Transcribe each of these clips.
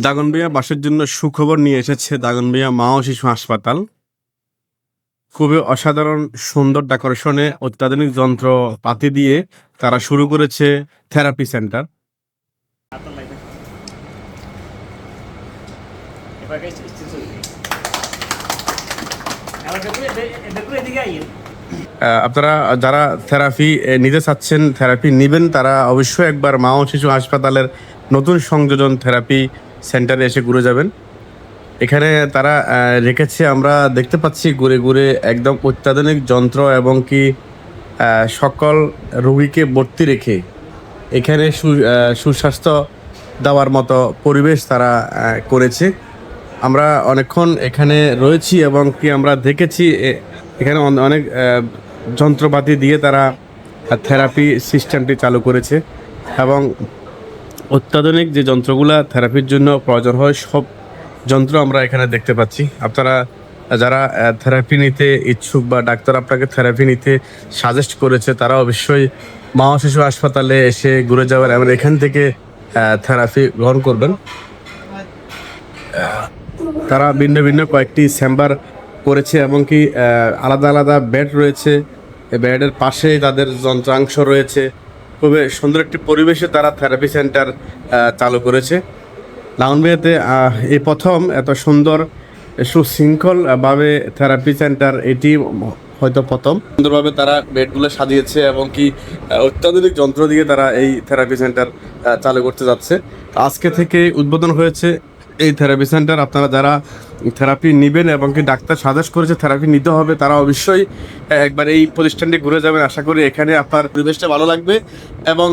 দাগনভূঞা বাসের জন্য সুখবর নিয়ে এসেছে দাগনভূঞা মা ও শিশু হাসপাতাল। খুবই অসাধারণ সুন্দর ডেকোরেশনে অত্যাধুনিক যন্ত্রপাতি দিয়ে তারা শুরু করেছে থেরাপি সেন্টার। আপনারা যারা থেরাপি নিতে চাচ্ছেন, থেরাপি নেবেন, তারা অবশ্যই একবার মা ও শিশু হাসপাতালের নতুন সংযোজন থেরাপি সেন্টারে এসে ঘুরে যাবেন। এখানে তারা রেখেছে, আমরা দেখতে পাচ্ছি ঘুরে ঘুরে একদম অত্যাধুনিক যন্ত্র এবং কি সকল রোগীকে ভর্তি রেখে এখানে সুস্বাস্থ্য দেওয়ার মতো পরিবেশ তারা করেছে। আমরা অনেকক্ষণ এখানে রয়েছি এবং কি আমরা দেখেছি এখানে অনেক যন্ত্রপাতি দিয়ে তারা থেরাপি সিস্টেমটি চালু করেছে এবং অত্যাধুনিক যে যন্ত্রগুলা থেরাপির জন্য প্রয়োজন হয় সব যন্ত্র আমরা এখানে দেখতে পাচ্ছি। আপনারা যারা থেরাপি নিতে ইচ্ছুক বা ডাক্তার আপনাকে থেরাপি নিতে সাজেস্ট করেছে, তারা অবশ্যই মা ও শিশু হাসপাতালে এসে ঘুরে যাবেন এবং এখান থেকে থেরাপি গ্রহণ করবেন। তারা ভিন্ন ভিন্ন কয়েকটি চেম্বার করেছে এবং কি আলাদা আলাদা বেড রয়েছে। বেডের পাশে তাদের যন্ত্রাংশ রয়েছে। খুবই সুন্দর একটি পরিবেশে তারা থেরাপি সেন্টার চালু করেছে। দাগনভূঞাতে এই প্রথম এত সুন্দর সুশৃঙ্খলভাবে থেরাপি সেন্টার, এটি হয়তো প্রথম। সুন্দরভাবে তারা বেডগুলো সাজিয়েছে এবং কি অত্যাধুনিক যন্ত্র দিয়ে তারা এই থেরাপি সেন্টার চালু করতে যাচ্ছে। আজকে থেকে উদ্বোধন হয়েছে এই থেরাপি সেন্টার। আপনারা যারা থেরাপি নেবেন এবং কি ডাক্তার সাজেস্ট করেছে থেরাপি নিতে হবে, তারা অবশ্যই একবার এই প্রতিষ্ঠানটি ঘুরে যাবেন। আশা করি এখানে আপনার পরিবেশটা ভালো লাগবে এবং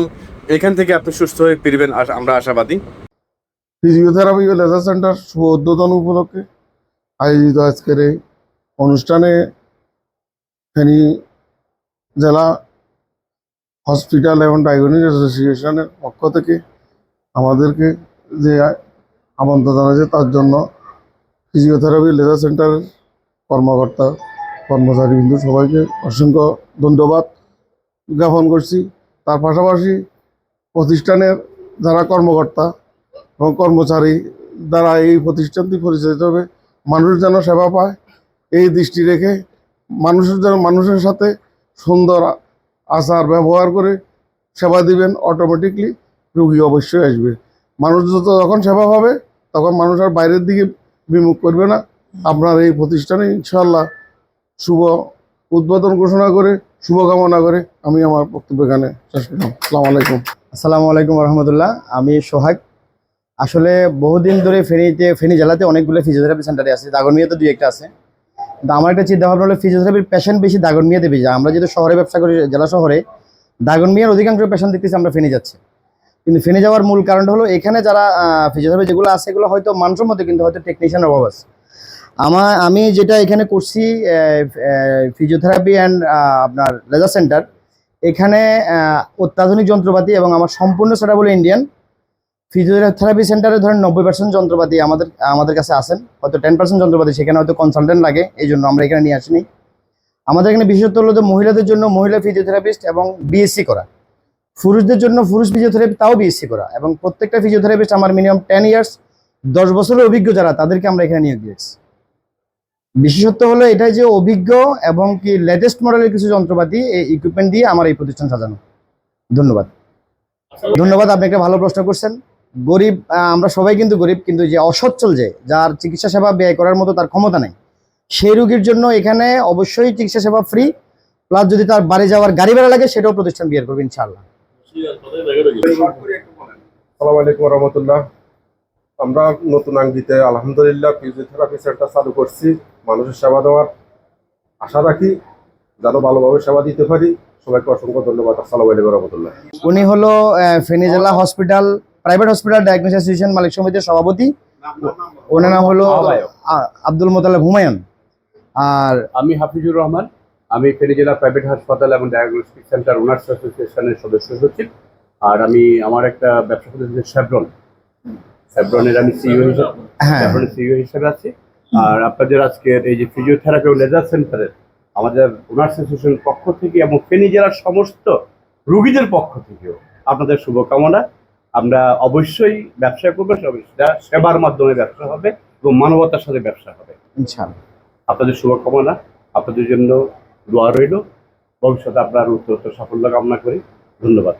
এখান থেকে আপনি সুস্থ হয়ে ফিরবেন, আমরা আশাবাদী। ফিজিওথেরাপি ও লেজার সেন্টার শুভ উদ্বোধন উপলক্ষে আয়োজিত আজকের এই অনুষ্ঠানে ফেনী জেলা হসপিটাল এবং ডায়াগনস্টিক অ্যাসোসিয়েশনের পক্ষ থেকে আমাদেরকে যে আমন্ত্রণ জানাচ্ছে, তার জন্য ফিজিওথেরাপি লেজার সেন্টারের কর্মকর্তা কর্মচারীবৃন্দ সবাইকে অসংখ্য ধন্যবাদ জ্ঞাপন করছি। তার পাশাপাশি প্রতিষ্ঠানের যারা কর্মকর্তা এবং কর্মচারী দ্বারা এই প্রতিষ্ঠানটি পরিচালিত হবে, মানুষ যেন সেবা পায় এই দৃষ্টি রেখে মানুষের সাথে সুন্দর আচার ব্যবহার করে সেবা দিবেন, অটোমেটিকলি রুগী অবশ্যই আসবে। মানুষ যখন সেবা পাবে তখন মানুষ আর বাইরের দিকে বিমুখ করবে না। আপনার এই প্রতিষ্ঠানে ইনশাআল্লাহ শুভ উদ্বোধন ঘোষণা করে শুভকামনা করে আমি আমার বক্তব্য এখানে শেষ করলাম। আসসালামু আলাইকুম। আসসালামু আলাইকুম রহমতুল্লাহ। আমি সোহাগ। আসলে বহুদিন ধরে ফেনী জেলাতে অনেকগুলো ফিজিওথেরাপি সেন্টারে আছে, দাগনভূঞাতে দুই একটা আছে। কিন্তু আমার একটা চিন্তা ভাবনা হলো ফিজিওথেরাপির পেশেন্ট বেশি দাগনভূঞাতে বেশি। আমরা যেহেতু শহরে ব্যবসা করি, জেলা শহরে দাগনভূঞার অধিকাংশ পেশেন্ট দেখতেছি আমরা ফেনী যাচ্ছি। কিন্তু ফেনী যাওয়ার মূল কারণটা হলো এখানে যারা ফিজিওথেরাপি যেগুলো আছে এগুলো হয়তো মানসম্মত, কিন্তু হয়তো টেকনিশিয়ানের অভাব আছে। আমি যেটা এখানে করছি ফিজিওথেরাপি অ্যান্ড আপনার লেজার সেন্টার, এখানে অত্যাধুনিক যন্ত্রপাতি এবং আমার সম্পূর্ণ সেটা বলে ইন্ডিয়ান। ফিজিওথেরাপি সেন্টারে ধরেন 90% যন্ত্রপাতি আমাদের কাছে আসেন, হয়তো 10% যন্ত্রপাতি সেখানে হয়তো কনসালটেন্ট লাগে, এই জন্য আমরা এখানে নিয়ে আসিনি। আমাদের এখানে বিশেষত হলো যে মহিলাদের জন্য মহিলা ফিজিওথেরাপিস্ট এবং বিএসসি করা, পুরুষদের জন্য পুরুষ ফিজিওথেরাপি তাও বিএসসি করা, এবং প্রত্যেকটা ফিজিওথেরাপিস্ট আমার মিনিমাম 10 ইয়ার্স 10 বছরের অভিজ্ঞ যারা, তাদেরকে আমরা এখানে নিয়োগ দিয়েছি। বিশেষত্ব হলো এটাই যে অভিজ্ঞ এবং কি লেটেস্ট মডেলের কিছু যন্ত্রপাতি এই ইকুইপমেন্ট দিয়ে আমার এই প্রতিষ্ঠান সাজানো। ধন্যবাদ। আপনি একটা ভালো প্রশ্ন করছেন। গরিব, আমরা সবাই কিন্তু গরিব, কিন্তু যে অসচ্ছল, যার চিকিৎসা সেবা ব্যয় করার মতো তার ক্ষমতা নেই, সেই রোগীর জন্য এখানে অবশ্যই চিকিৎসা সেবা ফ্রি, প্লাস যদি তার বাড়ি যাওয়ার গাড়ি ভাড়া লাগে সেটাও প্রতিষ্ঠান বিয়ার করবে ইনশাআল্লাহ। আসসালামু আলাইকুম রহমতুল্লাহ। আমরা নতুন আঙ্গিতে আলহামদুলিল্লাহ ফিজিওথেরাপি সেন্টার চালু করছি। মানুষের সেবা দেওয়ার আশা রাখি, যেন ভালোভাবে সেবা দিতে পারি। সবাইকে অসংখ্য ধন্যবাদ। আসসালামু আলাইকুম রহমতুল্লাহ। উনি হলো ফেনী জেলা hospital private hospital diagnostic association মালিক সমিতির সভাপতি। ওনার নাম হলো আব্দুল মোতালেব হুমায়ুন। আর আমি হাফিজুর রহমান। আমি ফেনী জেলা প্রাইভেট হাসপাতাল এবং ডায়াগনস্টিক সেন্টার ওনার্স অ্যাসোসিয়েশনের সদস্য সচিব। আর আমি আমার একটা ব্যবসা প্রতিষ্ঠান স্যাভরনের আমি সিইও হিসেবে আছি। আর আপনাদের আজকের এই যে ফিজিওথেরাপি ও লেজার সেন্টারের আমাদের ওনার্স অ্যাসোসিয়েশনের পক্ষ থেকে এবং ফেনী জেলার সমস্ত রোগীদের পক্ষ থেকেও আপনাদের শুভকামনা আমরা অবশ্যই ব্যবসা করবো, সেটা সেবার মাধ্যমে ব্যবসা হবে এবং মানবতার সাথে ব্যবসা হবে। ইনশাআল্লাহ। আপনাদের শুভকামনা, আপনাদের জন্য দোয়া রইল। ভবিষ্যতে আপনার উত্তর সাফল্য কামনা করি। ধন্যবাদ।